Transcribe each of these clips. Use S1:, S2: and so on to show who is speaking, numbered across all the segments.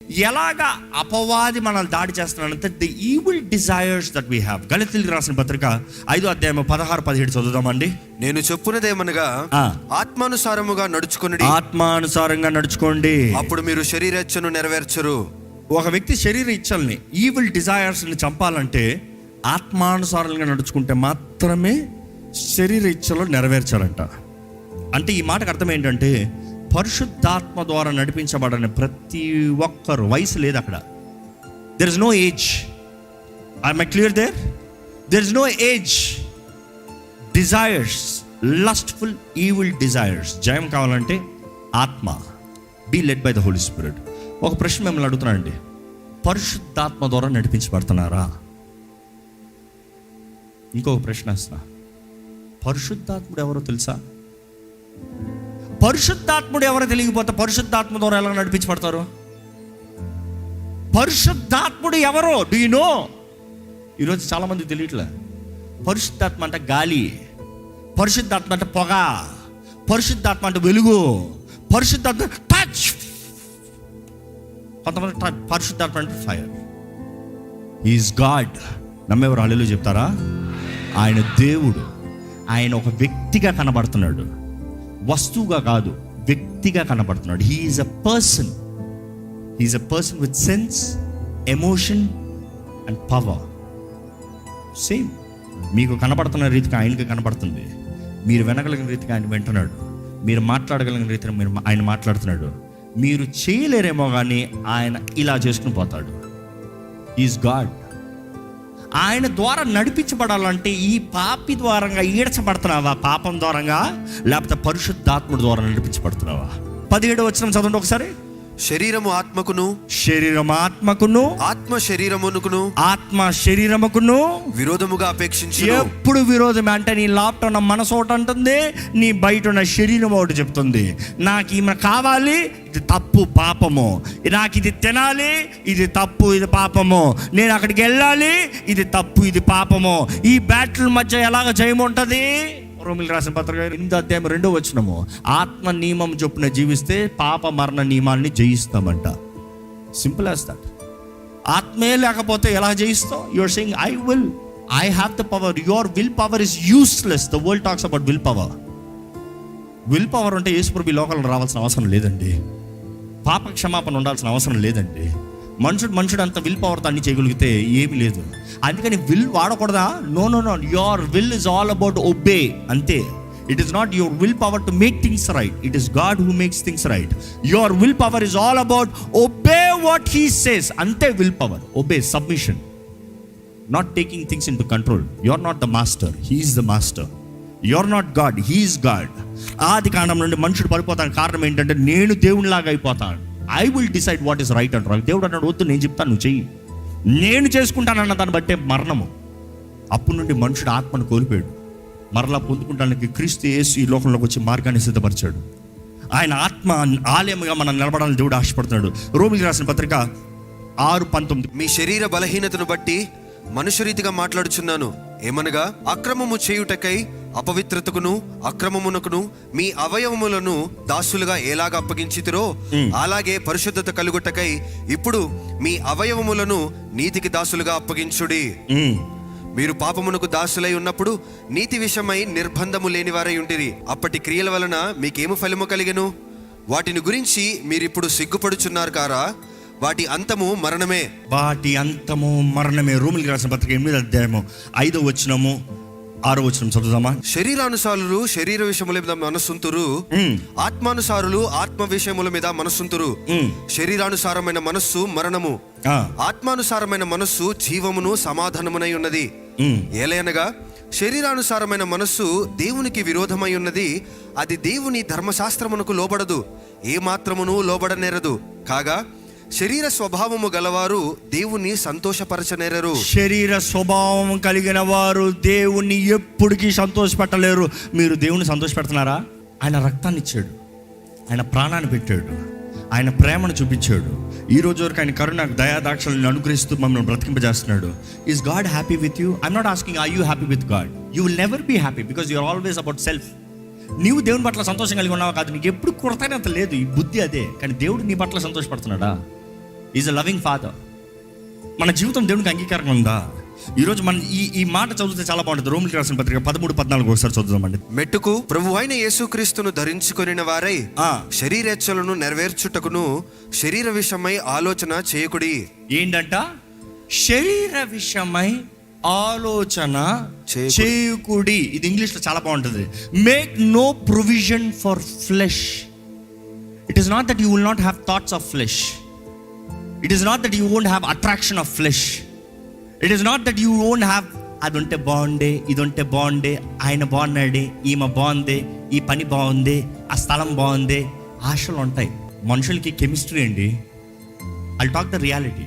S1: ఎలాగా అపవాది మనల్ని దాడి చేస్తున్నాడంటే the evil desires that we have. గళితీయులకు రాసిన పత్రిక 5వ అధ్యాయం 16-17 చదువుదామండి.
S2: నేను చెప్పున్నదేమనగా ఆత్మానుసారముగా నడుచుకొనుడి.
S1: ఆత్మానుసారంగా నడుచుకోండి,
S2: అప్పుడు మీరు శరీరేచ్ఛను నెరవేర్చరు.
S1: ఒక వ్యక్తి శరీర ఇచ్చల్ని, ఈవిల్ డిజైర్స్ని చంపాలంటే ఆత్మానుసారంగా నడుచుకుంటే మాత్రమే శరీర ఇచ్చలు నెరవేర్చాలంట. అంటే ఈ మాటకు అర్థం ఏంటంటే పరిశుద్ధాత్మ ద్వారా నడిపించబడని ప్రతి ఒక్కరు, వయసు లేదు అక్కడ. There is no age. I'm clear there? There is no age. Desires, lustful evil desires జయం కావాలంటే ఆత్మ, be led by the holy spirit. ఒక ప్రశ్న మిమ్మల్ని అడుగుతున్నానండి, పరిశుద్ధాత్మ ద్వారా నడిపించబడుతున్నారా? ఇంకొక ప్రశ్న వస్తున్నా, పరిశుద్ధాత్ముడు ఎవరో తెలుసా? పరిశుద్ధాత్ముడు ఎవరో తెలియకపోతే పరిశుద్ధాత్మ ద్వారా ఎలా నడిపించబడతారు? పరిశుద్ధాత్ముడు ఎవరో డూ యు నో? ఈరోజు చాలా మంది తెలియట్లే. పరిశుద్ధాత్మ అంటే గాలి, పరిశుద్ధాత్మ అంటే పొగ, పరిశుద్ధాత్మ అంటే వెలుగు, పరిశుద్ధాత్మ టచ్. కొంతమంది పరిశుద్ధాత్మ అంటే ఫైర్. Is God. నమ్మేవారు హల్లెలూయా చెప్తారా? ఆయన దేవుడు. ఆయన ఒక వ్యక్తిగా కనబడుతున్నాడు, వస్తువుగా కాదు, వ్యక్తిగా కనబడుతున్నాడు. He is a person. He is a person with sense, emotion and power. Same మీకు కనబడుతున్న రీతిగా ఆయనకి కనబడుతుంది. మీరు వినగలిగిన రీతిగా ఆయన వింటున్నాడు. మీరు మాట్లాడగలిగిన రీతిగా ఆయన మాట్లాడుతున్నాడు. మీరు చేయలేరేమో కానీ ఆయన ఇలా చేసుకుని పోతాడు. Is God. ఆయన ద్వారా నడిపించబడాలంటే ఈ పాపి ద్వారంగా ఈడ్చబడుతున్నావా, పాపం ద్వారంగా, లేకపోతే పరిశుద్ధాత్ముడి ద్వారా నడిపించబడుతున్నావా? 17వ వచనం చదవండి ఒకసారి.
S2: శరీరము ఆత్మకును,
S1: శరీరం ఆత్మకును,
S2: ఆత్మ శరీరమునకును,
S1: ఆత్మ శరీరముకును
S2: విరోధముగా అపేక్షించు.
S1: ఎప్పుడు విరోధమే. అంటే నీ లోపల ఉన్న మనసు ఒకటి అంటుంది, నీ బయట ఉన్న శరీరం ఒకటి చెప్తుంది. నాకు ఈమె కావాలి, ఇది తప్పు, పాపము. నాకు ఇది తినాలి, ఇది తప్పు, ఇది పాపము. నేను అక్కడికి వెళ్ళాలి, ఇది తప్పు, ఇది పాపము. ఈ బ్యాటిల్ మధ్య ఎలాగ జయం ఉంటుంది? రోమిలకు రాసిన పత్రిక 8వ అధ్యాయం 2వ వచనము, ఆత్మ నియమం చొప్పున జీవిస్తే పాప మరణ నియమాన్ని జయిస్తామంట. Simple as that. ఆత్మే లేకపోతే ఎలా జయిస్తావు? You're saying I have the power. Your will power is useless. The world talks about will power. Will power అంటే యేసుప్రభు ఈ లోకంలో రావాల్సిన అవసరం లేదండి. పాప క్షమాపణ ఉండాల్సిన అవసరం లేదండి. మనుషుడు అంత విల్ పవర్తో అన్ని చేయగలిగితే ఏమీ లేదు. అందుకని విల్ వాడకూడదా? No. Your will is all about obey, అంతే. It is not your will power to make things right. It is God who makes things right. Your will power is all about obey what he says, అంతే will power. Obey, submission, not taking things into control. You are not the master, he is the master. You are not God, he is God. ఆది కాండం నుండి మనుషుడు పడిపోతానికి కారణం ఏంటంటే నేను దేవునిలాగా అయిపోతాను. I will decide what is right and wrong. దేవుడు అన్నాడు, వద్దు, నేను చెప్తాను, నువ్వు చెయ్యి, నేను చేసుకుంటానన్న దాన్ని బట్టే మరణము. అప్పటి నుండి మనుషుడు ఆత్మను కోల్పోయాడు. మరలా పొందుకుంటానికి క్రీస్తు యేసు ఈ లోకంలోకి వచ్చి మార్గాన్ని సిద్ధపరిచాడు. ఆయన ఆత్మ ఆలయముగా మనం నిలబడాలని దేవుడు ఆశపడుతున్నాడు. రోమిలకు రాసిన పత్రిక 6:19,
S2: మీ శరీర బలహీనతను బట్టి మనుష్యరీతిగా మాట్లాడుచున్నాను. ఏమనగా అక్రమము చేయుటకై అపవిత్రతకును అక్రమమునకును మీ అవయవములను దాసులుగా ఎలాగ అప్పగించితిరో అలాగే పరిశుద్ధత కలుగుటకై ఇప్పుడు మీ అవయవములను నీతికి దాసులుగా అప్పగించుడి. మీరు పాపమునకు దాసులై ఉన్నప్పుడు నీతి విషయమై నిర్బంధము లేనివారై ఉంటిరి. అప్పటి క్రియల వలన మీకేము ఫలము కలిగెను? వాటిని గురించి మీరిప్పుడు సిగ్గుపడుచున్నారు కారా? వాటి అంతము మరణమే.
S1: వాటి అంతము మరణమే. రోమిలకు రాసిన పత్రిక 8వ అధ్యాయము 5వ వచనము 6వ వచనం చదువుదామా?
S2: శరీరానుసారులు శరీర విషయముల మీద మనస్సుంతురు, ఆత్మానుసారులు ఆత్మ విషయముల మీద మనస్సుంతురు. శరీరానుసారమైన మనస్సు మరణము, ఆత్మానుసారమైన మనస్సు జీవమును సమాధానమునై ఉన్నది. ఏలయనగా శరీరానుసారమైన మనస్సు దేవునికి విరోధమై ఉన్నది. అది దేవుని ధర్మశాస్త్రమునకు లోబడదు, ఏ మాత్రమును లోబడనేరదు. కాగా శరీర స్వభావము గలవారు దేవుణ్ణి సంతోషపరచనేరరు.
S1: శరీర స్వభావం కలిగిన వారు దేవుణ్ణి ఎప్పటికీ సంతోషపెట్టలేరు. మీరు దేవుణ్ణి సంతోషపెడుతున్నారా? ఆయన రక్తాన్ని ఇచ్చాడు, ఆయన ప్రాణాన్ని పెట్టాడు, ఆయన ప్రేమను చూపించాడు. ఈ రోజు వరకు ఆయన కరుణ దయాదాక్షలను అనుగ్రహిస్తూ మమ్మల్ని బ్రతికింపజేస్తున్నాడు. Is God happy with you? I'm not asking are you happy with God. You will never be happy because you are always about self. నీవు దేవుని పట్ల సంతోషం కలిగి ఉన్నావా? కాదు, నీకు ఎప్పుడు కొరతనే అంత లేదు. ఈ బుద్ధి అదే. కానీ దేవుడు నీ పట్ల సంతోషపడుతున్నాడా? Is a loving father. మన జీవితం దేవునికి అంగీకారంగా ఉందా? ఈరోజు మనం ఈ మాట చదివితే చాలా బాగుంటుంది. రోమిలికి రాసిన పత్రిక 13-14 ఒకసారి చదువుదామండి.
S2: మెట్టుకు ప్రభు అయిన యేసుక్రీస్తును ధరించుకొనిన వారై శరీరేచ్ఛలను నెరవేర్చుటకును శరీర విషయమై ఆలోచన చేయకుడి.
S1: ఏంటంట? శరీర విషయమై ఆలోచన చేయకుడి. ఇది ఇంగ్లీష్లో చాలా బాగుంటుంది. Make no provision for flesh. It is not that you will not have thoughts of flesh. It is not that you won't have attraction of flesh. It is not that you won't have అది ఉంటే బాగుండే, ఇది ఉంటే బాగుండే, ఆయన బాగున్నాడే, ఈమె బాగుంది, ఈ పని బాగుంది, ఆ స్థలం బాగుంది. ఆశలు ఉంటాయి. మనుషులకి కెమిస్ట్రీ అండి. I talk the reality.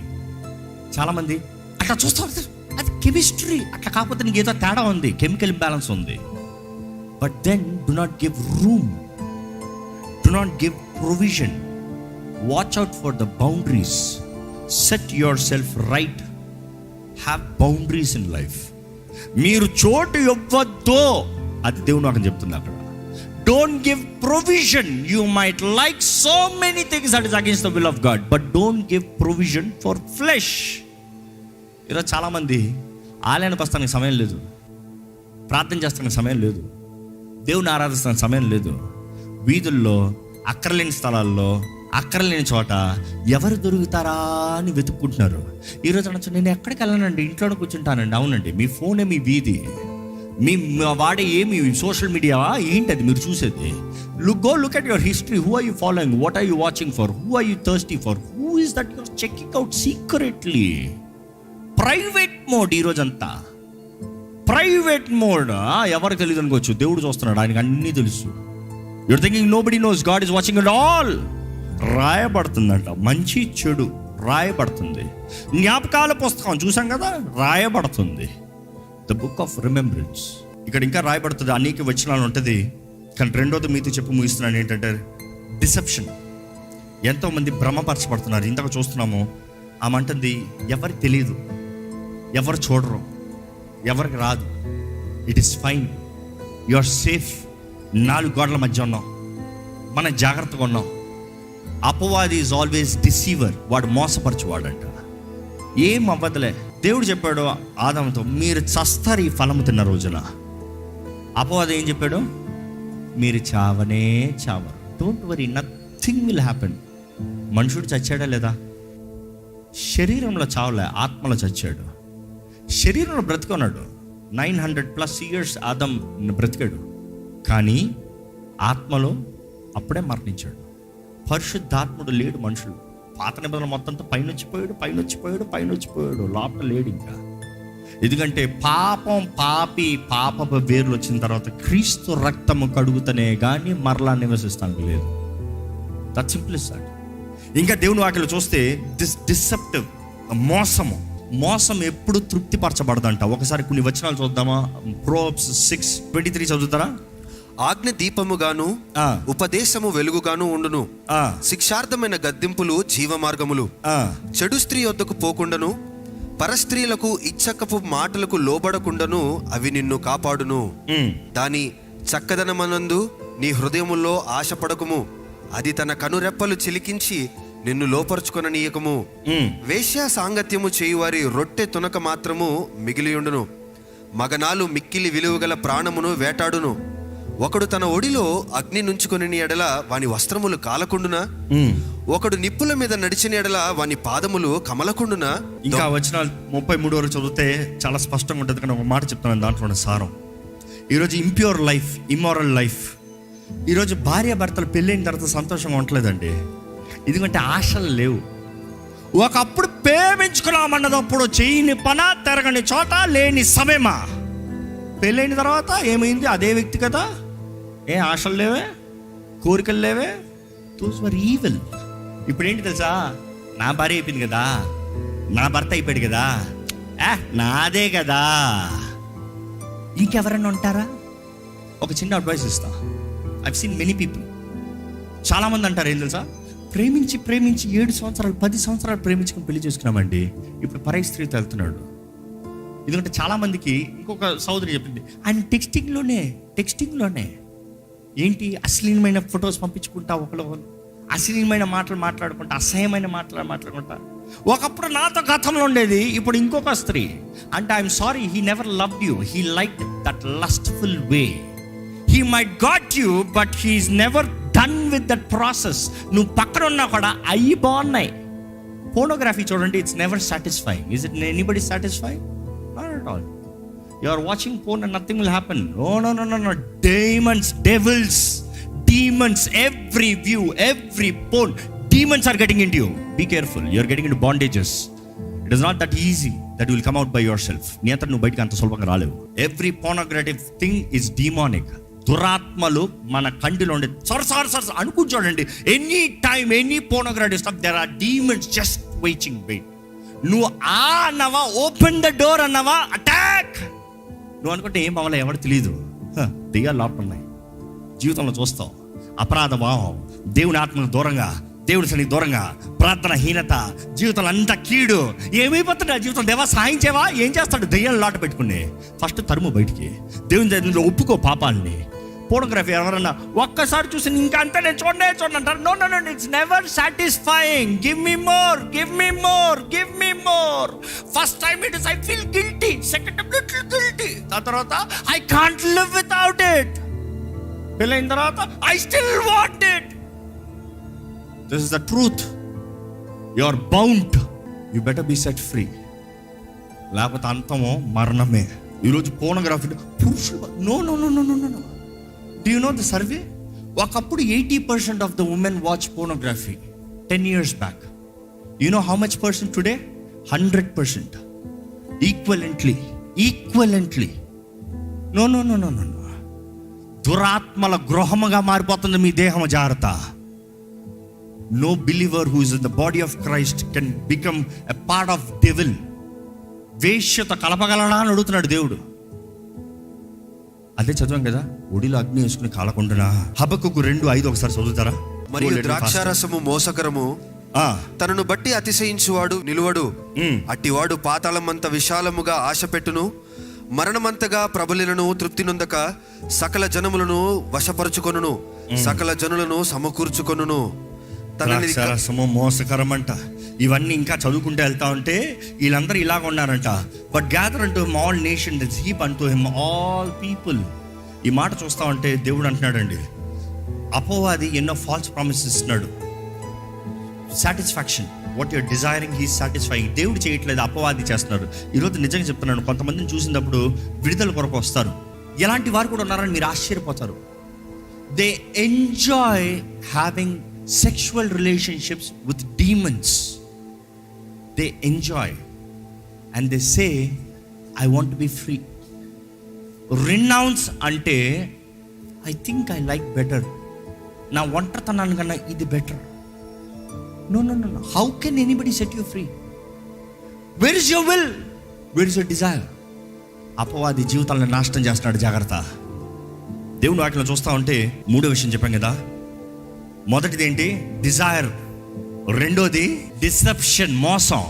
S1: చాలామంది అట్లా చూస్తారు, అది కెమిస్ట్రీ. అట్లా కాకపోతే నీకు ఏదో తేడా ఉంది, కెమికల్ ఇంబ్యాలెన్స్ ఉంది. But then do not give room, do not give provision. Watch out for the boundaries. Set yourself right. Have boundaries in life. మీరు చోటు ఇవ్వద్దు, అది దేవుడు నాకు చెప్తుంది అక్కడ. Don't give provision. You might like so many things that is against the will of God, but don't give provision for flesh. ఈరోజు చాలామంది ఆలయానికి వస్తానికి సమయం లేదు, ప్రార్థన చేస్తానికి సమయం లేదు, దేవుని ఆరాధిస్తానికి సమయం లేదు. వీధుల్లో అక్కర్లేని స్థలాల్లో అక్కర్లేని చోట ఎవరు దొరుకుతారా అని వెతుక్కుంటున్నారు. ఈరోజు అనొచ్చు, నేను ఎక్కడికి వెళ్ళానండి, ఇంట్లోనే కూర్చుంటానండి. అవునండి, మీ ఫోనే మీ వీధి, మీ వాడే ఏమి సోషల్ మీడియా ఏంటి అది మీరు చూసేది. Go look at your history. Who are you following? What are you watching for? Who are you thirsty for? Who is that you are checking out secretly? Private mode ఈరోజంతా. Private mode. ఎవరికి తెలియదు అనుకోవచ్చు, దేవుడు చూస్తున్నాడు, ఆయనకు అన్నీ తెలుసు. You're thinking nobody knows, God is watching it all. రాయబడుతుందంట, మంచి చెడు రాయబడుతుంది. జ్ఞాపకాల పుస్తకం చూసాం కదా, రాయబడుతుంది. The book of remembrance. ఇక్కడ ఇంకా రాయబడుతుంది, అనేక వచనాలు ఉంటుంది. కానీ రెండోది మీతో చెప్పి ముగిస్తున్నాను ఏంటంటే డిసెప్షన్. ఎంతోమంది భ్రమపరచబడుతున్నారు. ఇంతగా చూస్తున్నాము, ఆమంటుంది ఎవరికి తెలియదు, ఎవరు చూడరు, ఎవరికి రాదు. It is fine, you are safe. 4 గోడల మధ్య ఉన్నాం, మనం జాగ్రత్తగా ఉన్నాం. అపవాది ఈజ్ ఆల్వేస్ డిసీవర్. వాడు మోసపరచువాడంట. ఏం అవ్వదులే. దేవుడు చెప్పాడు ఆదాముతో, మీరు చస్తారు ఈ ఫలము తిన్న రోజున. అపవాది ఏం చెప్పాడు? మీరు చావనే చావరు. Don't worry, nothing will happen. మనుషుడు చచ్చాడా లేదా? శరీరంలో చావలే, ఆత్మలో చచ్చాడు. శరీరంలో బ్రతికున్నాడు. 900+ years ఆదం బ్రతికాడు. కానీ ఆత్మలో అప్పుడే మరణించాడు. పరిశుద్ధాత్ముడు లేడు మనుషులు. పాత నిబంధన మొత్తంతో పైనొచ్చిపోయాడు, లోపల లేడు ఇంకా. ఎందుకంటే పాపపు వేర్లు వచ్చిన తర్వాత క్రీస్తు రక్తము కడుగుతనే కానీ మరలా నివసిస్తానికి లేదు. That simple is that. ఇంకా దేవుని వాక్యలో చూస్తే డిసెప్టివ్, మోసం ఎప్పుడు తృప్తిపరచబడదంట. ఒకసారి కొన్ని వచనాలు చూద్దామా? ప్రోవర్బ్స్ 6:23 చదువుతారా?
S2: ఆజ్ఞ దీపముగాను ఉపదేశము వెలుగుగాను ఉండును. శిక్షార్థమైన గద్దింపులు జీవ మార్గములు. చెడు స్త్రీ వద్దకు పోకుండాను పరస్త్రీలకు ఇచ్చకపు మాటలకు లోబడకుండాను అవి నిన్ను కాపాడును. దాని చక్కదనమనందు నీ హృదయములో ఆశపడకుము. అది తన కనురెప్పలు చిలికించి నిన్ను లోపరుచుకొననీయకము. వేశ్యా సాంగత్యము చేయువారి రొట్టె తునక మాత్రము మిగిలియుండును. మగనాలు మిక్కిలి విలువగల ప్రాణమును వేటాడును. ఒకడు తన ఒడిలో అగ్ని నుంచుకొని ఎడల వాని వస్త్రములు కాలకుండునా? ఒకడు నిప్పుల మీద నడిచిన ఎడల వాని పాదములు కమలకుండునా?
S1: ఇంకా వచ్చిన 33 వరకు చదివితే చాలా స్పష్టంగా ఉంటుంది. కానీ ఒక మాట చెప్తాను, దాంట్లో సారం. ఈరోజు ఇంప్యూర్ లైఫ్, ఇమ్మోరల్ లైఫ్. ఈరోజు భార్య భర్తలు పెళ్ళైన తర్వాత సంతోషంగా ఉండలేదండి. ఎందుకంటే ఆశలు లేవు. ఒకప్పుడు ప్రేమించుకున్నామన్నదప్పుడు చేయని పన, తిరగని చోట, లేని సమయమా. పెళ్ళైన తర్వాత ఏమైంది? అదే వ్యక్తి కదా. ఆశలు లేవే, కోరికలు లేవే. Those were evil. ఇప్పుడు ఏంటి తెలుసా? నా భార్య అయిపోయింది కదా, నా భర్త అయిపోయాడు కదా, నాదే కదా, ఇంకెవరన్నా ఉంటారా? ఒక చిన్న అడ్వైస్ ఇస్తా. I've seen many people. చాలామంది అంటారు ఏం తెలుసా, ప్రేమించి 7 సంవత్సరాలు 10 సంవత్సరాలు ప్రేమించుకుని పెళ్లి చేసుకున్నామండి, ఇప్పుడు పరై స్త్రీతో వెళ్తున్నాడు. ఎందుకంటే చాలామందికి ఇంకొక సోదరి చెప్పింది, ఆయన టెక్స్టింగ్లోనే ఏంటి అశ్లీలమైన ఫొటోస్ పంపించుకుంటా, ఒకళ్ళు అశ్లీలమైన మాటలు మాట్లాడుకుంటా, అసహ్యమైన మాటలు మాట్లాడుకుంటా. ఒకప్పుడు నాతో గతంలో ఉండేది, ఇప్పుడు ఇంకొక స్త్రీ అంటే I'm sorry, he never loved you, he like that lustful way. He might got you but he is never done with that process. నువ్వు పక్కన ఉన్నా కూడా అయ్యి బాగున్నాయి. పోర్నోగ్రఫీ చూడండి, it's never satisfying. Is it anybody satisfying? Not at all. You are watching porn and nothing will happen. No no no no no. Diamonds, devils, demons, every view, every porn, demons are getting into you. Be careful, you are getting into bondages. It is not that easy that you will come out by yourself. నీ అంతా నువ్వు బయటికి అంత సులభంగా రాలేవు. Every pornographic thing is demonic. దురాత్మలు మన కంటిలో ఉండే సర్ అనుకుని చూడండి, any time any pornographic stuff, there are demons just waiting. నువ్వు అన్నవా, ఓపెన్ ద డోర్ అన్నవా, అటాక్. నువ్వు అనుకుంటే ఏం అవ్వాలి, ఎవరు తెలియదు. దెయ్యాలు లోపల ఉన్నాయి. జీవితంలో చూస్తావు అపరాధ భావం, దేవుని ఆత్మకు దూరంగా, దేవుని సన్నిధికి దూరంగా, ప్రార్థన హీనత, జీవితంలో అంతా కీడు. ఏమైపోతాడు ఆ జీవితం? దేవా సాయం చేయవా? ఏం చేస్తాడు? దెయ్యాలు లాట పెట్టుకుని ఫస్ట్ తరుము బయటికి. దేవుని దగ్గర ఒప్పుకో పాపాలని. పోర్నోగ్రఫీ ఎవరన్నా ఒక్కసారి చూసి ఇంకా అంతా నేను చూడండి అంటారు. No no no, it's never satisfying. Give me more, give me more, give me more. First time it is I feel guilty, second time little guilty, ఆ తర్వాత I can't live without it. పెళ్ళైన తర్వాత I still want it. This is the truth. You are bound. You better be set free, లేకపోతే అంతమో మరణమే. ఈరోజు pornography పురుషులు no no no no no no. Do you know the survey? ఒకప్పుడు 80% of the women watch pornography 10 years back. You know how much percent today? 100%. Equivalently. No no no no no. దురాత్మల గృహముగా మారిపోతుంది మీ దేహం. జాగ్రత్త. No believer who is in the body of Christ can become a part of devil. వేశ్యత కలపగలడా అని అడుగుతున్నాడు దేవుడు. అదే చదివాం కదా, ఒడిలో అగ్ని వేసుకుని కాలకుంటున్నా. హబక్కుకు 2:5 ఒకసారి చదువుతారా?
S2: మరియు ద్రాక్షారసము మోసకరము, తనను బట్టి అతిశయించువాడు నిలువడు. అట్టివాడు పాతాళమంత విశాలముగా ఆశ పెట్టును, మరణమంతగా ప్రబలినను తృప్తి నొందక సకల జనములను వశపరుచుకొనును, సకల జనులను సమకూర్చుకొనును.
S1: ద్రాక్షారసము మోసకరమంట. ఇవన్నీ ఇంకా చదువుకుంటూ వెళ్తా ఉంటే వీళ్ళందరూ ఇలాగ ఉన్నారంట. బట్ గ్యాదర్ అంటూ him all nation, this heap అంటూ హిమ్ ఆల్ పీపుల్. ఈ మాట చూస్తా ఉంటే దేవుడు అంటున్నాడండి, అపవాది ఎన్నో ఫాల్స్ ప్రామిసెస్ ఇస్తున్నాడు. Satisfaction, what you're desiring he satisfying. దేవుడు చేయట్లేదు, అపవాది చేస్తున్నారు. ఈరోజు నిజంగా చెప్తున్నాను, కొంతమందిని చూసినప్పుడు విడుదల కొరకు వస్తారు. ఎలాంటి వారు కూడా ఉన్నారని మీరు ఆశ్చర్యపోతారు. They enjoy having sexual relationships with demons. They enjoy and they say I want be free. Renounce అంటే I think I like better, నా ఒంటరితనాన్ని కన్నా ఇది better. No, no, no, no. How can anybody set you free? Where is your will? Where is your desire? అపవాది జీవితాలను నాశనం చేస్తున్నాడు. జాగ్రత్త. దేవుని వాటిలో చూస్తూ ఉంటే 3వ విషయం చెప్పాం కదా. మొదటిది ఏంటి? డిజైర్. రెండోది డిసెప్షన్, మోసం.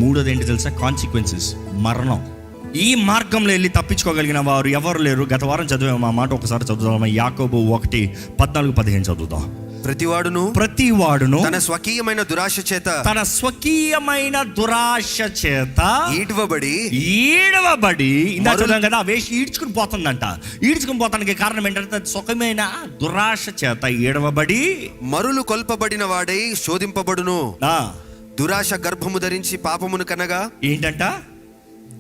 S1: మూడోది ఏంటి తెలుసా? కాన్సిక్వెన్సెస్, మరణం. ఈ మార్గంలో వెళ్ళి తప్పించుకోగలిగిన వారు ఎవరు లేరు. గత వారం చదివాము ఆ మాట, ఒకసారి చదువుదాం. యాకోబు 1:14-15 చదువుదాం. ప్రతివాడును
S2: తన స్వకీయమైన దురాశ చేత
S1: ఈడవబడి ఇందా చదివాం కదా, వేసి ఈడ్చుకుని పోతుందంట. ఈడ్చుకుని పోతానికి కారణం ఏంటంటే సుఖమైన దురాశ చేత ఈడవబడి
S2: మరులు కొల్పబడిన వాడై శోధింపబడును. దురాశ గర్భము ధరించి పాపమును కనగా. ఏంటంట?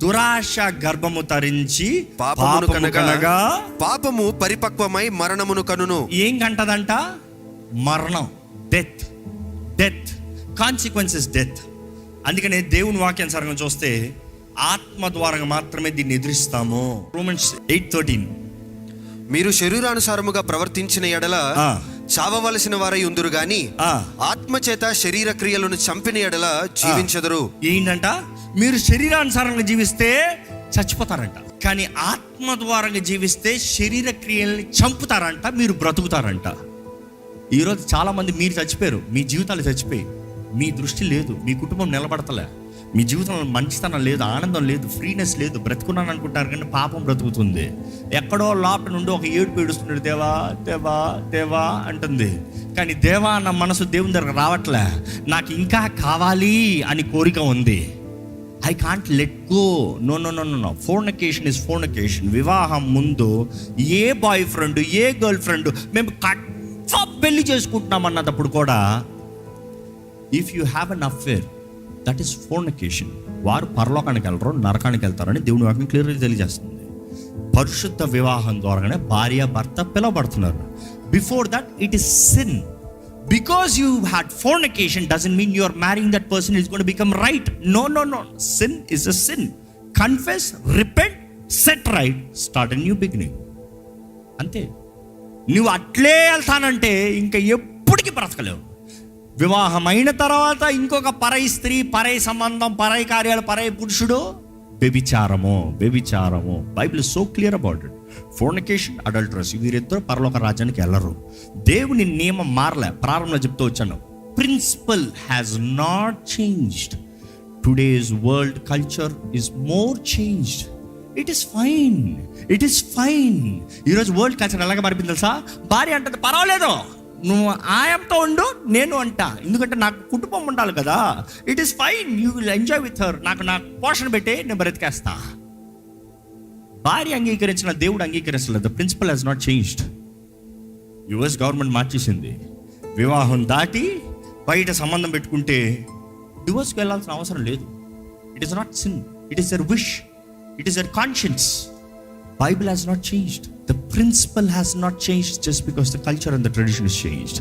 S1: దురాశ గర్భము ధరించి పాపమును కనగా
S2: పాపము పరిపక్వమై మరణమును కనును.
S1: ఏం కంటదంట? మరణం, డెత్. Consequences death. అందుకనే దేవుని వాక్యానుసారంగా చూస్తే ఆత్మ ద్వారా మాత్రమే దీన్ని ఎదురిస్తాము. రోమన్స్ 8:13,
S2: మీరు శరీరానుసారముగా ప్రవర్తించిన ఎడల చావవలసిన వారై ఉందురు గాని ఆత్మ చేత శరీర క్రియలను చంపిన ఎడల జీవించెదరు.
S1: ఏంటంట? మీరు శరీరానుసారంగా జీవిస్తే చచ్చిపోతారంట, కానీ ఆత్మ ద్వారా జీవిస్తే శరీర క్రియల్ని చంపుతారంట, మీరు బ్రతుకుతారంట. ఈరోజు చాలామంది మీరు చచ్చిపోయారు, మీ జీవితాలు చచ్చిపోయి, మీ దృష్టి లేదు, మీ కుటుంబం నిలబడతలే, మీ జీవితంలో మంచితనం లేదు, ఆనందం లేదు, ఫ్రీనెస్ లేదు. బ్రతుకున్నాను అనుకుంటారు కానీ పాపం బ్రతుకుతుంది. ఎక్కడో లోపల నుండి ఒక ఏడుపు ఏడుస్తున్నాడు, దేవా దేవా దేవా అంటుంది. కానీ దేవా నా మనసు దేవుని దగ్గర రావట్లే, నాకు ఇంకా కావాలి అని కోరిక ఉంది. I can't let go. No no no no. Fornication is fornication. వివాహం ముందు a boyfriend, a girlfriend మేము పెళ్లి చేసుకుంటున్నాం అన్నప్పుడు కూడా, if you have an affair, that is fornication. వారు పరలోకానికి వెళ్ళరు, నరకానికి వెళ్తారని దేవుని వాక్యం క్లియర్గా తెలియజేస్తుంది. పరిశుద్ధ వివాహం ద్వారానే భార్య భర్త పిలవబడుతున్నారు. Before that it is sin. Because you had fornication doesn't mean you are marrying that person is going to become right. No no no. Sin is a sin. Confess, repent, set right, start a new beginning. అంతే. నువ్వు అట్లే వెళ్తానంటే ఇంకా ఎప్పటికీ బ్రతకలేవు. వివాహం అయిన తర్వాత ఇంకొక పరై స్త్రీ, పరై సంబంధం, పరై కార్యాలు, పరై పురుషుడు, వ్యభిచారము. Bible is so clear about it. Fornication, adultery, వీరిద్దరు పరలోక రాజ్యానికి వెళ్ళరు. దేవుని నియమం మారలే. ప్రారంభంలో చెప్తూ వచ్చాను, principle has not changed. Today's world culture is more changed. It is fine. ఈరోజు వరల్డ్ కల్చర్ ఎలాగ మారిపోయింది తెలుసా? భార్య అంటది, పర్వాలేదు నువ్వు ఆయంతో ఉండు, నేను అంట, ఎందుకంటే నాకు కుటుంబం ఉండాలి కదా. It is fine, you will enjoy with her. నాకు పోషణ పెట్టే, నేను బ్రతికేస్తా. భార్య అంగీకరించిన, దేవుడు అంగీకరించలేదు. The principle has not changed. US government మార్చేసింది. వివాహం దాటి బయట సంబంధం పెట్టుకుంటే డివోర్స్కి వెళ్ళాల్సిన అవసరం లేదు. It is not sin, it is your wish, it is your conscience. Bible has not changed. The principle has not changed just because the culture and the tradition is changed.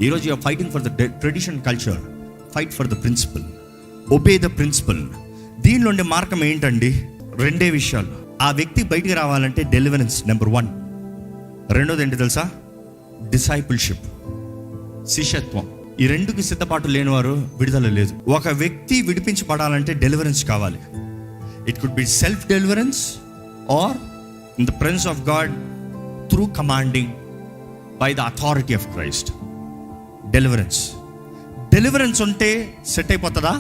S1: ఈరోజు you're fighting for the tradition culture. Fight for the principle. Obey the principle. దీనిలో ఉండే మార్గం ఏంటండి? రెండే విషయాలు. ఆ వ్యక్తి బయటికి రావాలంటే డెలివరెన్స్ నెంబర్ 1. రెండోది ఏంటి తెలుసా? డిసైపుల్షిప్, శిష్యత్వం. ఈ రెండుకి సిద్ధపాటు లేనివారు విడుదల లేదు. ఒక వ్యక్తి విడిపించబడాలంటే డెలివరెన్స్ కావాలి. It could be self deliverance or in the presence of God through commanding by the authority of Christ. Deliverance ఉంటే సెట్ అయిపోతుందా?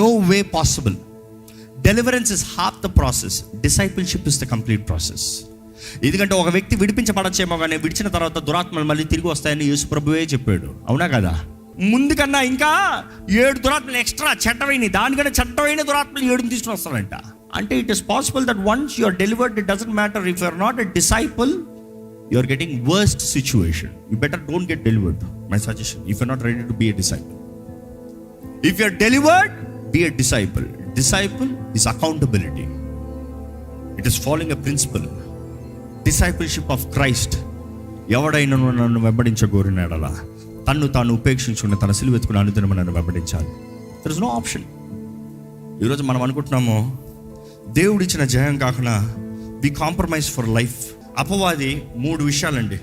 S1: No way possible. Deliverance is half the process, discipleship is the complete process. ఎందుకంటే ఒక వ్యక్తి విడిపించబడచ్చేమో, కానీ విడిచిన తర్వాత దురాత్మలు మళ్ళీ తిరిగి వస్తాయని యేసు ప్రభువే చెప్పాడు. అవునా కదా? ముందుకన్నా ఇంకా 7 దురాత్మలు ఎక్స్ట్రా చెట్టవైన, దానికంటే చెట్టవైన దురాత్మలు 7 తీసుకుని వస్తారంట. అంటే it is possible that once you are delivered, it doesn't matter if you are not a disciple, you are getting worst situation. You better don't get delivered. My suggestion, if you are not ready to be a disciple. If you are delivered, be a disciple. Disciple is accountability. It is following a principle. Discipleship of Christ. ఎవడైనా నన్ను వెంబడించగోరినాడలా తన్ను తాను ఉపేక్షించుకుని తన సిలువ ఎత్తుకుని అనుదినము నన్ను వెంబడించాలి. There is no option. ఈరోజు మనం అనుకుంటున్నాము దేవుడిచ్చిన జయం కాకుండా వి కాంప్రమైజ్ ఫర్ లైఫ్. అపవాది 3 విషయాలండి.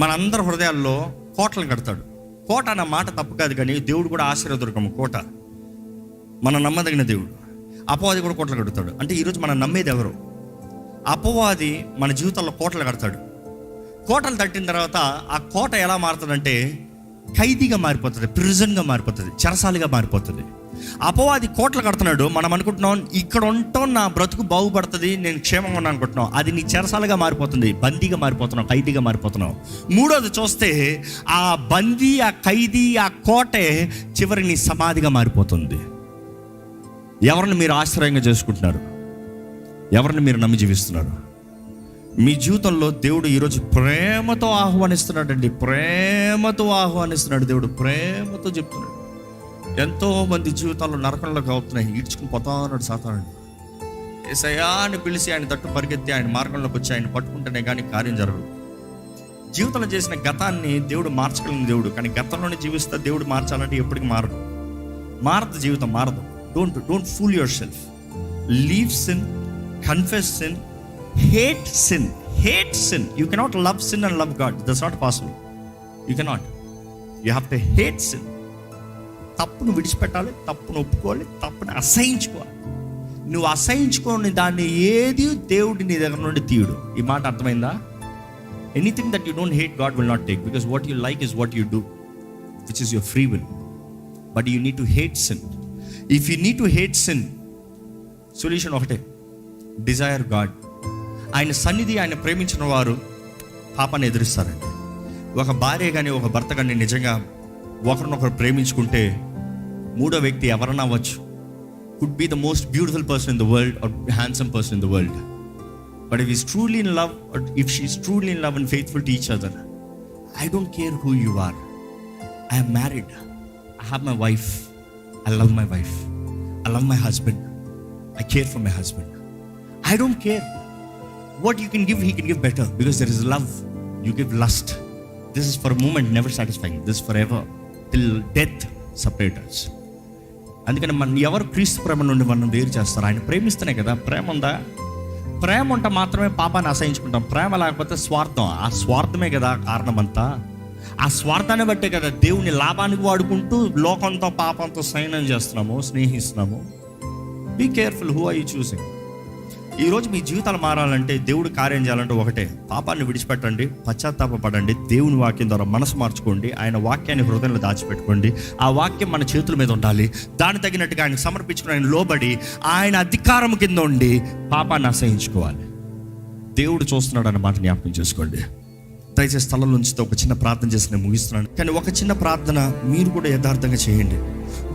S1: మనందరి హృదయాల్లో కోటలు కడతాడు. కోట అన్న మాట తప్పు కాదు, కానీ దేవుడు కూడా ఆశీర్వదకము కోట. మనం నమ్మదగిన దేవుడు. అపవాది కూడా కోటలు కడతాడు. అంటే ఈరోజు మనం నమ్మేది ఎవరు? అపవాది మన జీవితాల్లో కోటలు కడతాడు. కోటలు తట్టిన తర్వాత ఆ కోట ఎలా మారుతుందంటే ఖైదీగా మారిపోతుంది, ప్రిజన్గా మారిపోతుంది, చెరసాలిగా మారిపోతుంది. అపవాది కోటలు కడుతున్నాడు. మనం అనుకుంటున్నాం ఇక్కడ ఉంటాం, నా బ్రతుకు బాగుపడుతుంది, నేను క్షేమంగా ఉన్నా అనుకుంటున్నాం. అది నీ చెరసాలుగా మారిపోతుంది, బందీగా మారిపోతున్నావు, ఖైదీగా మారిపోతున్నావు. మూడోది చూస్తే ఆ బందీ, ఆ ఖైదీ, ఆ కోటే చివరి నీ సమాధిగా మారిపోతుంది. ఎవరిని మీరు ఆశ్రయంగా చేసుకుంటున్నారు? ఎవరిని మీరు నమ్మి జీవిస్తున్నారు? మీ జీవితంలో దేవుడు ఈరోజు ప్రేమతో ఆహ్వానిస్తున్నాడు అండి. ప్రేమతో ఆహ్వానిస్తున్నాడు దేవుడు, ప్రేమతో చెప్తున్నాడు. ఎంతోమంది జీవితాల్లో నరకంలోకి అవుతున్నాయి, ఈడ్చుకుని పోతా ఉన్నాడు సాతానుడు. యేసయ్యా అని పిలిచి ఆయన తట్టు పరిగెత్తి ఆయన మార్గంలోకి వచ్చి ఆయన పట్టుకుంటేనే కానీ కార్యం జరగదు. జీవితంలో చేసిన గతాన్ని దేవుడు మార్చగలిగిన దేవుడు, కానీ గతంలోనే జీవిస్తే దేవుడు మార్చాలంటే ఎప్పటికీ మారదు. జీవితం మారదు. Don't fool yourself. Leave sin, confess sin, hate sin. You cannot love sin and love God. That's not possible. You cannot. You have to hate sin. తప్పును విడిచిపెట్టాలి, తప్పును ఒప్పుకోవాలి, తప్పును అసహించుకోవాలి. నువ్వు అసహించుకోని దాన్ని ఏది దేవుడి నీ దగ్గర నుండి తీయడు. ఈ మాట అర్థమైందా? Anything that you don't hate, God will not take, because what you like is what you do, which is your free will. But you need to hate sin. If you need to hate sin, solution ఒకటే, desire God. ఆయన సన్నిధి, ఆయన ప్రేమించిన వారు పాపాన్ని ఎదురిస్తారండి. ఒక భార్య కానీ ఒక భర్త కానీ నిజంగా ఒకరినొకరు ప్రేమించుకుంటే మూడో వ్యక్తి ఎవరన్నా అవ్వచ్చు. Could be the most beautiful person in the world or handsome person in the world. But if is truly in love, or if she is truly in love and faithful to each other, I don't care who you are. I am married. I have my wife. I love my wife. I love my husband. I care for my husband. I don't care. What you can give, he can give better, because there is love. You give lust. This is for a moment, never satisfying. This is forever, till death separate us. అందుకని మన ఎవరు క్రీస్తు ప్రేమ నుండి మనం వేరు చేస్తారు? ఆయన ప్రేమిస్తేనే కదా. ప్రేమ ఉందా? ప్రేమ ఉంటే మాత్రమే పాపాన్ని అసహించుకుంటాం. ప్రేమ లేకపోతే స్వార్థం. ఆ స్వార్థమే కదా కారణమంతా. ఆ స్వార్థాన్ని బట్టే కదా దేవుని లాభానికి వాడుకుంటూ లోకంతో పాపంతో సైన్యం చేస్తున్నాము, స్నేహిస్తున్నాము. Be careful who are you choosing. ఈరోజు మీ జీవితాలు మారాలంటే, దేవుడు కార్యం చేయాలంటే ఒకటే, పాపాన్ని విడిచిపెట్టండి, పశ్చాత్తాపపడండి, దేవుని వాక్యం ద్వారా మనసు మార్చుకోండి, ఆయన వాక్యాన్ని హృదయంలో దాచిపెట్టుకోండి. ఆ వాక్యం మన చేతుల మీద ఉండాలి. దాన్ని తగినట్టుగా ఆయన సమర్పించుకుని ఆయన లోబడి ఆయన అధికారం కింద ఉండి పాపాన్ని అసహించుకోవాలి. దేవుడు చూస్తున్నాడు అన్న మాట జ్ఞాపకం చేసుకోండి. దయచేసి స్థలంలో ఉంచితే ఒక చిన్న ప్రార్థన చేసి నేను ముగిస్తున్నాను. కానీ ఒక చిన్న ప్రార్థన మీరు కూడా యథార్థంగా చేయండి.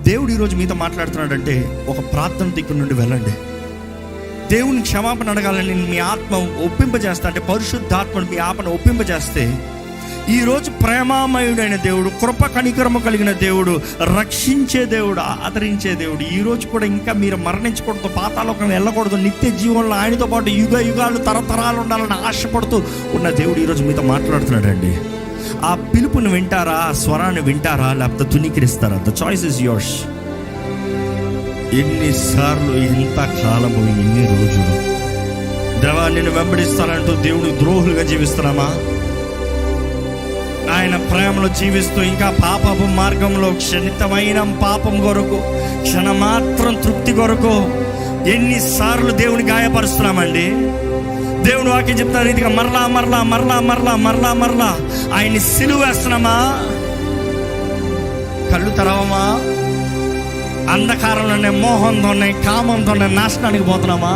S1: దేవుడు ఈరోజు మీతో మాట్లాడుతున్నాడంటే ఒక ప్రార్థన దిక్కు నుండి వెళ్ళండి. దేవుని క్షమాపణ అడగాలని మీ ఆత్మ ఒప్పింపజేస్తా అంటే, పరిశుద్ధాత్మను మీ ఆత్మను ఒప్పింపజేస్తే, ఈరోజు ప్రేమామయుడైన దేవుడు, కృప కనికరము కలిగిన దేవుడు, రక్షించే దేవుడు, ఆదరించే దేవుడు, ఈరోజు కూడా ఇంకా మీరు మరణించకూడదు, పాతాళలోకం వెళ్ళకూడదు, నిత్య జీవనంలో ఆయనతో పాటు యుగ యుగాలు తరతరాలు ఉండాలని ఆశపడుతూ ఉన్న దేవుడు ఈరోజు మీతో మాట్లాడుతున్నాడండి. ఆ పిలుపుని వింటారా? ఆ స్వరాన్ని వింటారా? లేకపోతే తునీకరిస్తారా? The choice is yours. ఎన్నిసార్లు, ఎంత కాలము, ఎన్ని రోజులు దేవా నేను వెంబడిస్తానంటూ దేవుడు ద్రోహులుగా జీవిస్తున్నామా? ఆయన ప్రేమలో జీవిస్తూ ఇంకా పాపపు మార్గంలో క్షణితమైన పాపం కొరకు, క్షణమాత్రం తృప్తి కొరకు ఎన్నిసార్లు దేవుని గాయపరుస్తున్నామండి? దేవుని వాక్యం చెప్తున్న రీతిగా మరలా మరలా మరలా మరలా మరలా మరలా ఆయన్ని సిలువ వేస్తున్నామా? కళ్ళు తెరవమా? అంధకారంలోనే, మోహంతోనే, కామంతోనే నాశనానికి పోతున్నామా?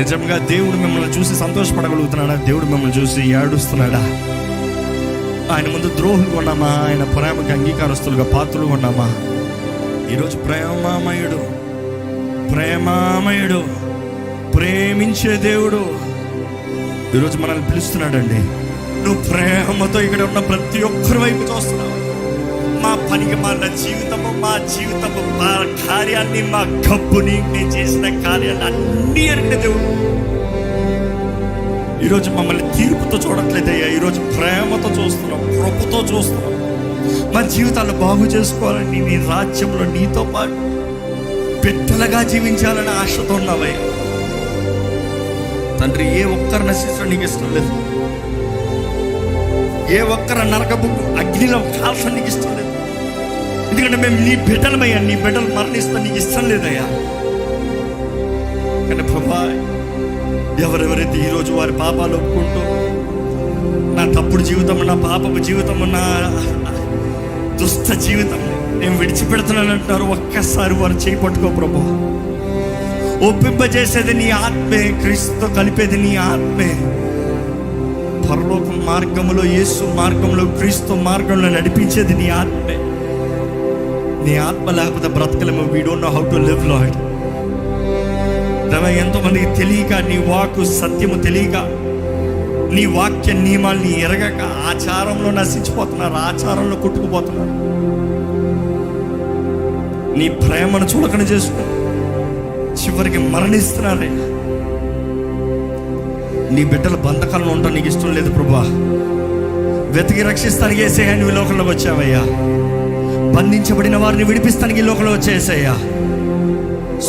S1: నిజంగా దేవుడు మిమ్మల్ని చూసి సంతోషపడగలుగుతున్నాడా? దేవుడు మిమ్మల్ని చూసి ఏడుస్తున్నాడా? ఆయన ముందు ద్రోహులు ఉన్నామా? ఆయన ప్రేమకి అంగీకారస్తులుగా పాత్రలు ఉన్నామా? ఈరోజు ప్రేమామయుడు, ప్రేమామయుడు, ప్రేమించే దేవుడు ఈరోజు మనల్ని పిలుస్తున్నాడండి. నువ్వు ప్రేమతో ఇక్కడ ఉన్న ప్రతి ఒక్కరి వైపు చూస్తున్నావు. మా పనికి మాలిన జీవితము, మా జీవితము, మా కార్యాన్ని, మా గబ్బుని, నేను చేసిన కార్యాన్ని అన్నీ అడిగిన దేవుడు ఈరోజు మమ్మల్ని తీర్పుతో చూడట్లేదయ్యా. ఈరోజు ప్రేమతో చూస్తున్నాం, కృపతో చూస్తున్నాం. మా జీవితాలు బాగు చేసుకోవాలని, నీ రాజ్యంలో నీతో పాటు బిడ్డలుగా జీవించాలని ఆశతో ఉన్నావయ్యా. తండ్రి, ఏ ఒక్కరు నశించడం నీకు ఇష్టం లేదు. ఏ ఒక్కరు నరకపు అగ్నిలో కాల్చడం నీకు ఇష్టం లేదు. ఎందుకంటే మేము నీ బిడ్డలమయ్యా. నీ బిడ్డలు మరణిస్తాం నీకు ఇష్టం లేదయ్యా. కానీ ప్రభా, ఎవరెవరైతే ఈరోజు వారి పాపాలు ఒప్పుకుంటూ, నా తప్పుడు జీవితం, నా పాపపు జీవితం, నా దుష్ట జీవితం నేను విడిచిపెడుతున్నాను అంటున్నారు, ఒక్కసారి వారు చేయి పట్టుకో ప్రభా. ఒప్పింపజేసేది నీ ఆత్మే, క్రీస్తుతో కలిపేది నీ ఆత్మే. పరలోక మార్గంలో, యేసు మార్గంలో, క్రీస్తు మార్గంలో నడిపించేది నీ ఆత్మే. నీ ఆత్మ లేకపోతే బ్రతకలేము. We don't know how to live Lord. ఎంతో మందికి తెలియక, నీ వాక్కు సత్యము తెలియక, నీ వాక్య నియమాల్ని ఎరగక ఆచారంలో నశించిపోతున్నారు, ఆచారంలో కొట్టుకుపోతున్నారు. నీ ప్రేమను చులకన చేసుకుని చివరికి మరణిస్తున్నారే. నీ బిడ్డల బంధకాలను ఉండడం నీకు ఇష్టం లేదు ప్రభా. వెతికి రక్షిస్తానికి యేసయ్యా నువ్వు లోకంలోకి వచ్చావయ్యా. బంధించబడిన వారిని విడిపిస్తానికి ఈ లోకంలో వచ్చేసయ్యా.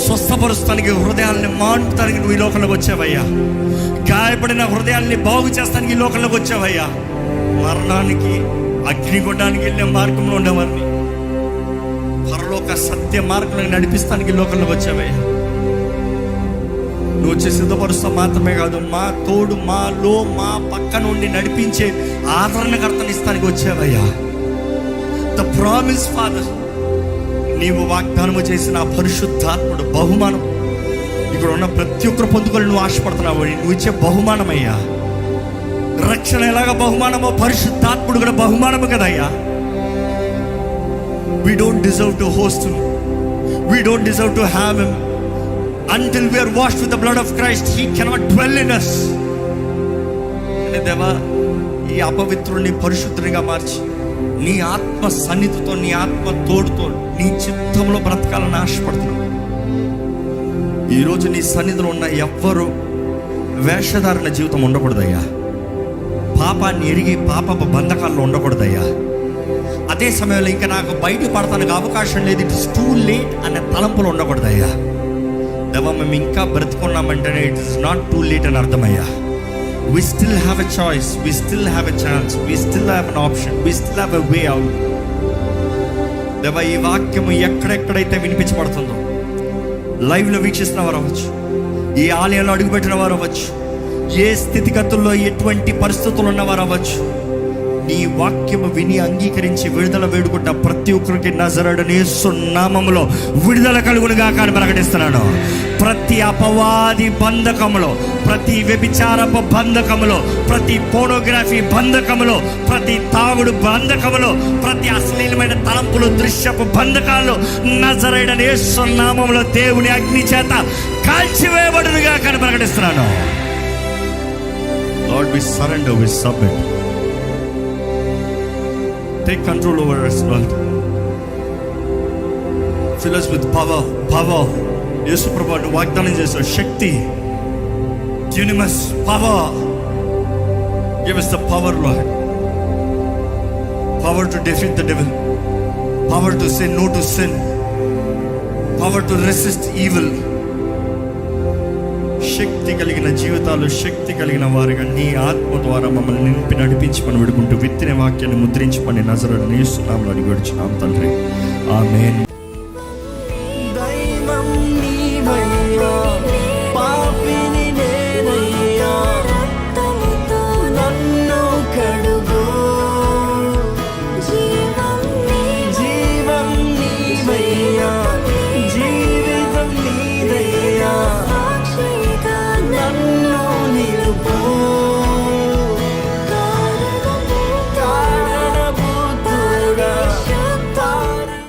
S1: స్వస్థపరుస్తానికి, హృదయాల్ని మాన్పుతానికి నువ్వు ఈ లోకంలోకి వచ్చావయ్యా. గాయపడిన హృదయాల్ని బాగు చేస్తానికి ఈ లోకంలోకి వచ్చావయ్యా. మరణానికి, అగ్నిగుండానికి వెళ్ళే మార్గంలో ఉండేవారిని పరలోక సత్య మార్గంలో నడిపిస్తానికి ఈ లోకంలోకి వచ్చావయ్యా. నువ్వు వచ్చి సిద్ధపరుస్తా మాత్రమే కాదు, మా తోడు, మాలో, మా పక్క నుండి నడిపించే ఆదరణకర్తని ఇస్తానికి వచ్చావయ్యా. ద ప్రామిస్ ఫాదర్, నీవు వాగ్దానము చేసిన పరిశుద్ధాత్ముడు బహుమానం ఇక్కడ ఉన్న ప్రతి ఒక్కరు పొందుకొని నువ్వు ఆశపడుతున్నావు. నువ్వు ఇచ్చే బహుమానమయ్యా. రక్షణ ఎలాగ బహుమానమో పరిశుద్ధాత్ముడు కూడా బహుమానము కదయ్యా. We don't deserve to host him. We don't deserve to have him. Until we are washed with the blood of Christ, he cannot dwell in us. దేవా, ఈ అపవిత్రుడిని పరిశుద్ధునిగా మార్చి నీ ఆత్మ సన్నిధితో, నీ ఆత్మ తోడుతో, నీ చిత్తంలో బ్రతకాలని ఆశపడుతున్నావు. ఈరోజు నీ సన్నిధిలో ఉన్న ఎవ్వరు వేషధారణ జీవితం ఉండకూడదయ్యా. పాపాన్ని ఎరిగి పాపపు బంధకాల్లో ఉండకూడదయ్యా. అదే సమయంలో ఇంకా నాకు బయట పడతానికి అవకాశం లేదు, ఇట్ ఇస్ టూ లేట్ అనే తలంపులు ఉండకూడదయ్యా. దేవా, మేము ఇంకా బ్రతుకున్నామంటేనే it is not too late అని అర్థమయ్యా. We still have a choice, we still have a chance, we still have an option, we still have a way out. దేవా, ఈ వాక్యము ఎక్కడెక్కడైతే వినిపించబడుతుందో, లైవ్లో వీక్షిస్తున్న వారు అవ్వచ్చు, ఈ ఆలయంలో అడుగుపెట్టిన వారు అవ్వచ్చు, ఏ స్థితిగతుల్లో ఎటువంటి పరిస్థితులు ఉన్నవారు అవ్వచ్చు, నీ వాక్యము విని అంగీకరించి విడుదల వేడుకుంట ప్రతి ఒక్కరికి నజరేయుడైన యేసు నామములో విడుదల కలుగునుగా కానీ ప్రకటిస్తున్నాను. ప్రతి అపవాది బంధకములో, ప్రతి వ్యభిచారపు బంధకములో, ప్రతి పోర్నోగ్రఫీ బంధకములో, ప్రతి తాగుడు బంధకములో, ప్రతి అశ్లీలమైన తలంపులు, దృశ్యపు బంధకాలు నజరేయుడైన యేసు నామములో దేవుని అగ్ని చేత కాల్చివేయబడునుగా కానీ ప్రకటిస్తున్నాను. Lord, we surrender, we submit. Take control over us, Lord. Fill us with power. యేసు ప్రభువు వాగ్దానం చేశావు, శక్తి, dunamis, power. Give us the power, Lord. Power to defeat the devil. Power to say no to sin. Power to resist evil. శక్తి కలిగిన జీవితాలు, శక్తి కలిగిన వారిగా నీ ఆత్మ ద్వారా మమ్మల్ని నింపి నడిపించి మనం విడుకుంటూ విత్తిన వాక్యాన్ని ముద్రించమని నజరేయుడైన యేసు నామములో అడిగి వేడుచున్నాం తండ్రి. ఆమేన్.